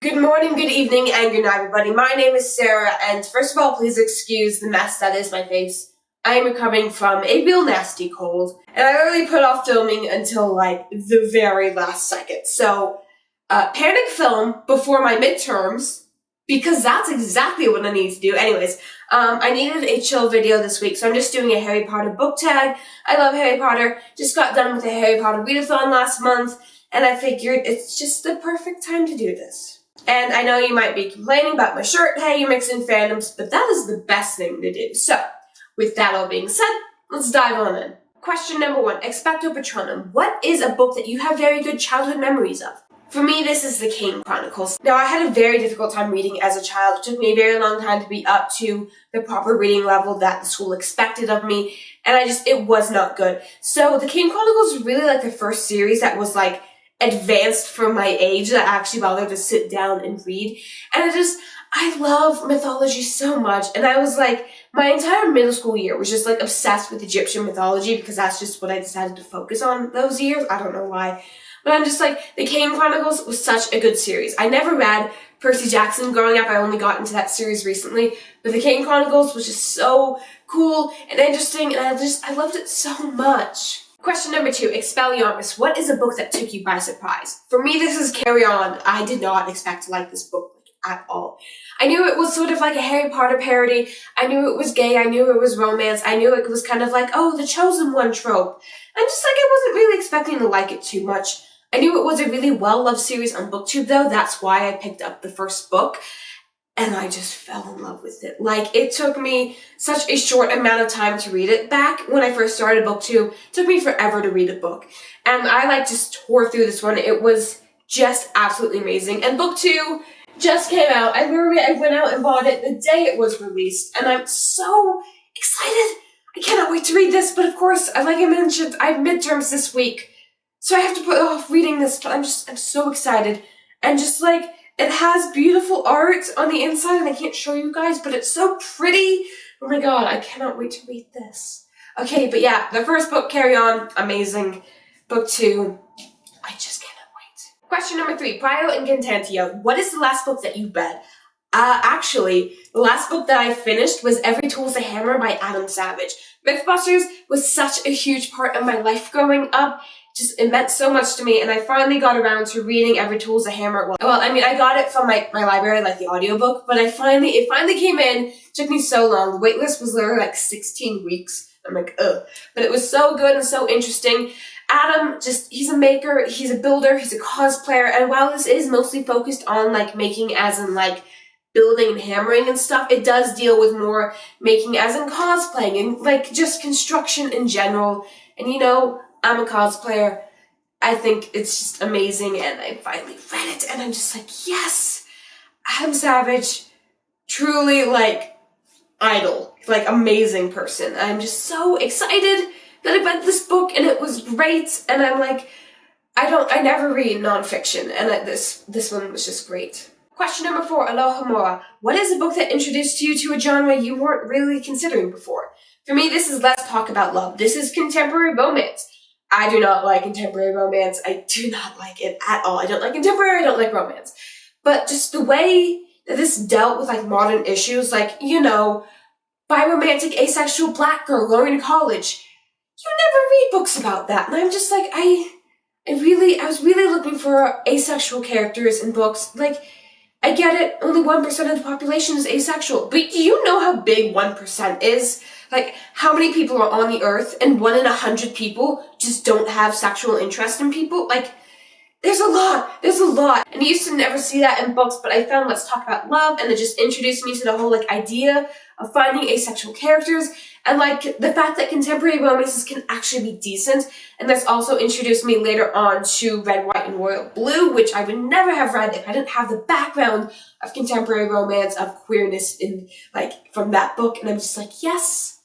Good morning, good evening, and good night, everybody. My name is Sarah, and first of all, please excuse the mess that is my face. I am recovering from a real nasty cold, and I literally put off filming until, the very last second. So, panic film before my midterms, because that's exactly what I need to do. Anyways, I needed a chill video this week, so I'm just doing a Harry Potter book tag. I love Harry Potter. Just got done with a Harry Potter readathon last month, and I figured it's just the perfect time to do this. And I know you might be complaining about my shirt, hey, you're mixing fandoms, but that is the best thing to do. So, with that all being said, let's dive on in. Question number 1, Expecto Patronum. What is a book that you have very good childhood memories of? For me, this is the Kane Chronicles. Now, I had a very difficult time reading as a child. It took me a very long time to be up to the proper reading level that the school expected of me, and it was not good. So, the Kane Chronicles was really like the first series that was advanced for my age that I actually bothered to sit down and read. And I love mythology so much. And I was my entire middle school year was just obsessed with Egyptian mythology because that's just what I decided to focus on those years. I don't know why. But I'm just the Kane Chronicles was such a good series. I never read Percy Jackson growing up. I only got into that series recently. But the Kane Chronicles was just so cool and interesting. And I loved it so much. Question number 2, Expelliarmus. What is a book that took you by surprise? For me, this is Carry On. I did not expect to like this book at all. I knew it was sort of like a Harry Potter parody. I knew it was gay. I knew it was romance. I knew it was kind of the chosen one trope. And I wasn't really expecting to like it too much. I knew it was a really well-loved series on BookTube, though. That's why I picked up the first book. And I just fell in love with it. It took me such a short amount of time to read it. Back when I first started BookTube, it took me forever to read a book. And I just tore through this one. It was just absolutely amazing. And book 2 just came out. I went out and bought it the day it was released. And I'm so excited. I cannot wait to read this. But of course, like I mentioned, I have midterms this week. So I have to put off reading this. But I'm so excited. And it has beautiful art on the inside, and I can't show you guys, but it's so pretty. Oh my god, I cannot wait to read this. Okay, but yeah, the first book, Carry On, amazing. Book 2, I just cannot wait. Question number 3, Prio and Contentio. What is the last book that you read? Actually, the last book that I finished was Every Tool's a Hammer by Adam Savage. Mythbusters was such a huge part of my life growing up. It meant so much to me, and I finally got around to reading Every Tool's a Hammer. I got it from my library, the audiobook, but it finally came in. It took me so long. The waitlist was literally 16 weeks. I'm ugh. But it was so good and so interesting. Adam, he's a maker, he's a builder, he's a cosplayer, and while this is mostly focused on, making as in, building and hammering and stuff, it does deal with more making as in cosplaying and, just construction in general. And, I'm a cosplayer. I think it's just amazing, and I finally read it, and I'm just yes! Adam Savage, truly, idol. Amazing person. I'm just so excited that I read this book, and it was great, and I'm I never read nonfiction, and this one was just great. Question number 4, Alohomora. What is a book that introduced you to a genre you weren't really considering before? For me, this is Let's Talk About Love. This is contemporary romance. I do not like contemporary romance. I do not like it at all. I don't like contemporary, I don't like romance. But just the way that this dealt with modern issues, biromantic asexual black girl going to college. You never read books about that. And I'm just I was really looking for asexual characters in books. I get it, only 1% of the population is asexual, but do you know how big 1% is? How many people are on the earth, and 1 in 100 people just don't have sexual interest in people? There's a lot. And I used to never see that in books, but I found Let's Talk About Love, and it just introduced me to the whole, idea of finding asexual characters, and, the fact that contemporary romances can actually be decent, and that's also introduced me later on to Red, White, and Royal Blue, which I would never have read if I didn't have the background of contemporary romance, of queerness in, from that book, and I'm just yes!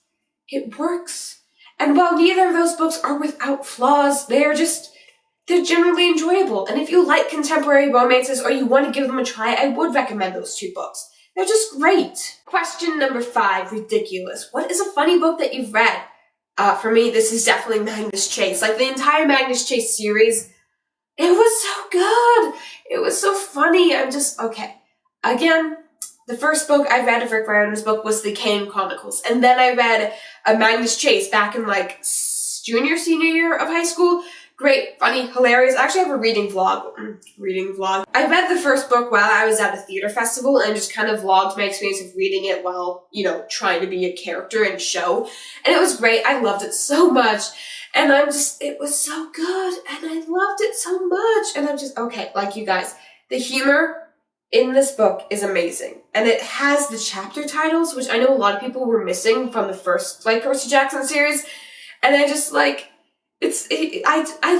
It works. And while neither of those books are without flaws, they're generally enjoyable. And if you like contemporary romances or you want to give them a try, I would recommend those 2 books. They're just great. Question number 5, Ridiculous. What is a funny book that you've read? For me, this is definitely Magnus Chase. The entire Magnus Chase series, It was so good. It was so funny. I'm just, okay. Again, the first book I read of Rick Riordan's book was the Kane Chronicles. And then I read Magnus Chase back in like senior year of high school. Great, funny, hilarious. I actually have a reading vlog. I read the first book while I was at a theater festival and just kind of vlogged my experience of reading it while, trying to be a character in a show. And it was great. I loved it so much. And it was so good. And I loved it so much. And I'm just, okay, like you guys, the humor in this book is amazing. And it has the chapter titles, which I know a lot of people were missing from the first, Percy Jackson series. And I just, I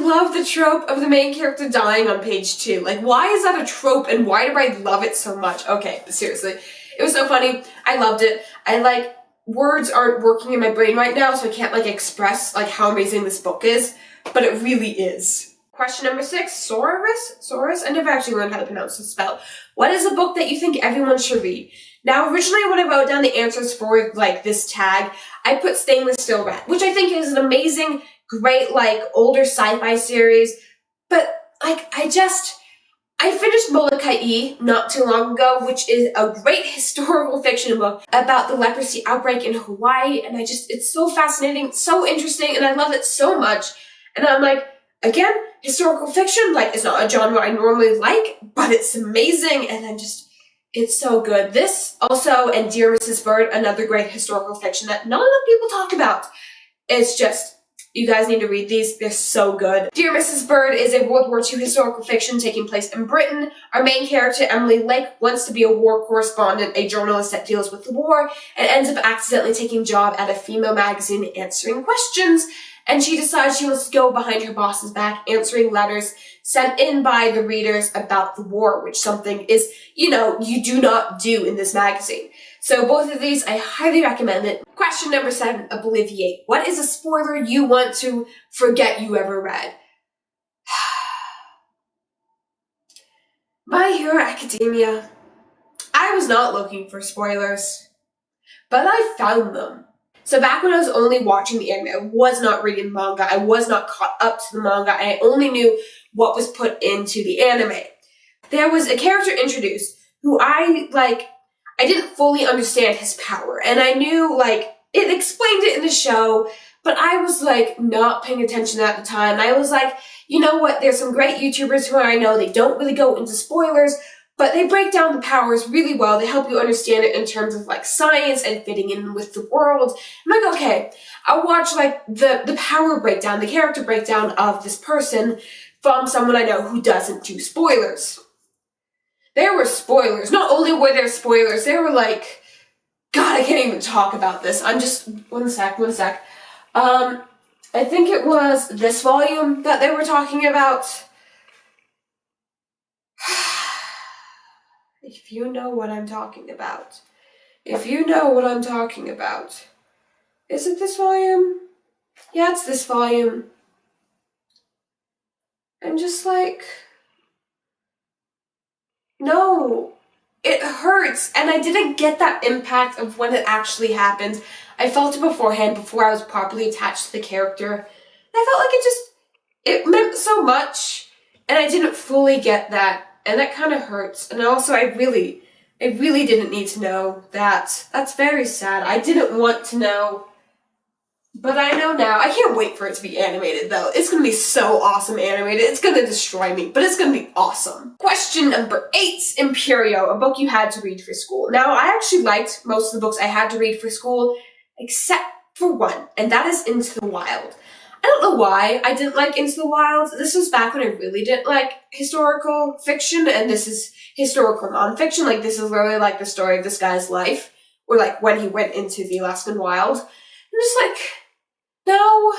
love the trope of the main character dying on page 2. Why is that a trope and why do I love it so much? Okay, but seriously, it was so funny. I loved it. Words aren't working in my brain right now, so I can't, express, how amazing this book is, but it really is. Question number 6, Saurus? I never actually learned how to pronounce the spell. What is a book that you think everyone should read? Now, originally when I wrote down the answers for, this tag, I put Stainless Steel Rat, which I think is an amazing, great, older sci-fi series, but, I finished Molokai not too long ago, which is a great historical fiction book about the leprosy outbreak in Hawaii, and it's so fascinating, so interesting, and I love it so much, and I'm again, historical fiction, it's not a genre I normally like, but it's amazing, and it's so good. This also, and Dear Mrs. Bird, another great historical fiction that not enough people talk about. It's just, you guys need to read these. They're so good. Dear Mrs. Bird is a World War II historical fiction taking place in Britain. Our main character, Emily Lake, wants to be a war correspondent, a journalist that deals with the war, and ends up accidentally taking a job at a female magazine answering questions. And she decides she wants to go behind her boss's back answering letters sent in by the readers about the war, which something is, you do not do in this magazine. So both of these, I highly recommend it. Question number 7, Obliviate. What is a spoiler you want to forget you ever read? My Hero Academia. I was not looking for spoilers, but I found them. So back when I was only watching the anime, I was not reading manga, I was not caught up to the manga, I only knew what was put into the anime. There was a character introduced who I didn't fully understand his power, and I knew, it explained it in the show, but I was, not paying attention at the time. I was you know what, there's some great YouTubers who I know, they don't really go into spoilers, but they break down the powers really well. They help you understand it in terms of, science and fitting in with the world. I'm okay, I'll watch, the power breakdown, the character breakdown of this person from someone I know who doesn't do spoilers. There were spoilers. Not only were there spoilers, there were, God, I can't even talk about this. One sec. I think it was this volume that they were talking about. If you know what I'm talking about. Is it this volume? Yeah, it's this volume. I'm just no. It hurts, and I didn't get that impact of when it actually happened. I felt it beforehand, before I was properly attached to the character. I felt it meant so much, and I didn't fully get that. And that kind of hurts. And also, I really didn't need to know that. That's very sad. I didn't want to know. But I know now. I can't wait for it to be animated, though. It's going to be so awesome animated. It's going to destroy me, but it's going to be awesome. Question number 8, Imperio, a book you had to read for school. Now, I actually liked most of the books I had to read for school, except for one, and that is Into the Wild. I don't know why I didn't like Into the Wild. This was back when I really didn't like historical fiction, and this is historical nonfiction. This is literally the story of this guy's life, or when he went into the Alaskan wild. I'm just no,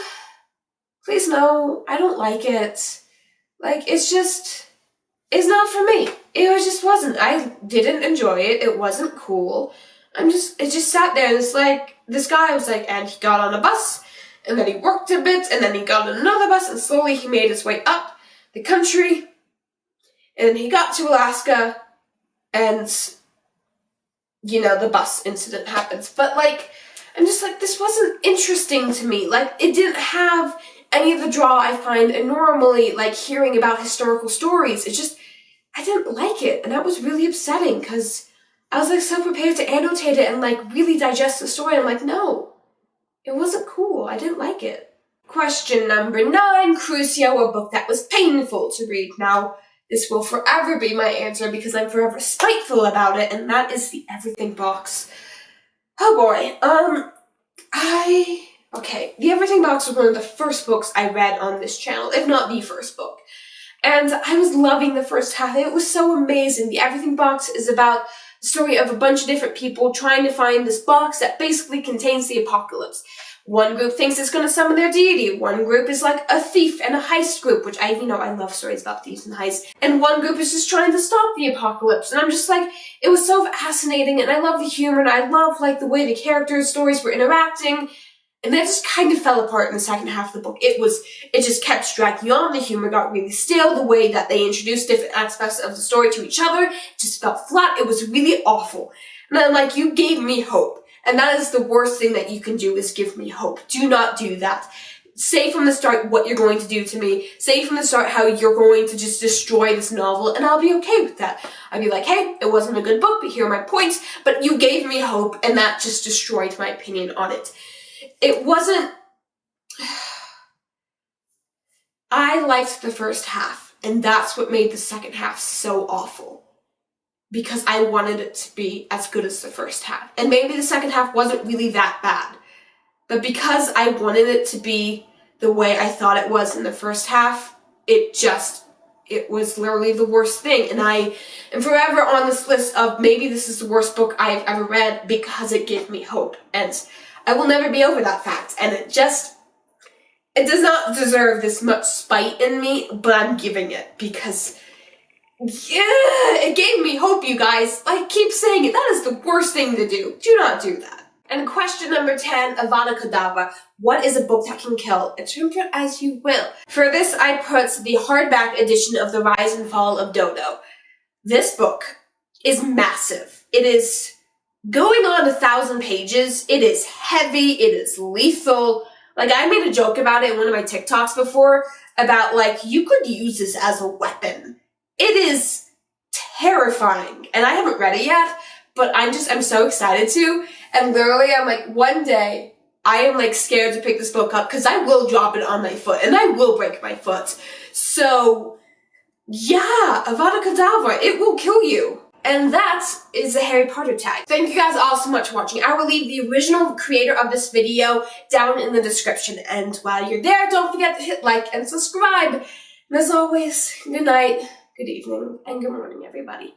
please no, I don't like it. It's not for me. It just wasn't. I didn't enjoy it. It wasn't cool. It just sat there, and it's this guy was and he got on a bus, and then he worked a bit, and then he got on another bus, and slowly he made his way up the country, and he got to Alaska, and, the bus incident happens. But, I'm just this wasn't interesting to me. It didn't have any of the draw I find, and normally, like, hearing about historical stories. It's just, I didn't like it, and that was really upsetting, because I was, like, so prepared to annotate it and, like, really digest the story. I'm like, no, it wasn't cool. I didn't like it. Question number 9, Crucio, a book that was painful to read. Now, this will forever be my answer because I'm forever spiteful about it, and that is the Everything Box. Oh boy, The Everything Box was one of the first books I read on this channel, if not the first book. And I was loving the first half. It was so amazing. The Everything Box is about the story of a bunch of different people trying to find this box that basically contains the apocalypse. One group thinks it's going to summon their deity. One group is like a thief and a heist group, which I love stories about thieves and heists. And one group is just trying to stop the apocalypse. And I'm just like, it was so fascinating, and I love the humor, and I love, like, the way the characters' stories were interacting. And that just kind of fell apart in the second half of the book. It just kept dragging on. The humor got really stale. The way that they introduced different aspects of the story to each other just felt flat. It was really awful. And I'm like, you gave me hope. And that is the worst thing that you can do, is give me hope. Do not do that. Say from the start what you're going to do to me. Say from the start how you're going to just destroy this novel, and I'll be okay with that. I'd be like, hey, it wasn't a good book, but here are my points. But you gave me hope, and that just destroyed my opinion on it. It wasn't... I liked the first half, and that's what made the second half so awful. Because I wanted it to be as good as the first half. And maybe the second half wasn't really that bad. But because I wanted it to be the way I thought it was in the first half, it was literally the worst thing. And I am forever on this list of maybe this is the worst book I've ever read because it gave me hope. And I will never be over that fact. And it does not deserve this much spite in me, but I'm giving it because... yeah, it gave me hope, you guys. I keep saying it. That is the worst thing to do. Do not do that. And question number 10, Avada Kedavra. What is a book that can kill? Interpret as you will. For this, I put the hardback edition of The Rise and Fall of Dodo. This book is massive. It is going on 1,000 pages. It is heavy. It is lethal. Like, I made a joke about it in one of my TikToks before about, like, you could use this as a weapon. It is terrifying, and I haven't read it yet, but I'm so excited to, and literally I'm like, one day, I am like scared to pick this book up, because I will drop it on my foot, and I will break my foot. So, yeah, Avada Kedavra, it will kill you. And that is the Harry Potter tag. Thank you guys all so much for watching. I will leave the original creator of this video down in the description, and while you're there, don't forget to hit like and subscribe. And as always, good night. Good evening, and good morning, everybody.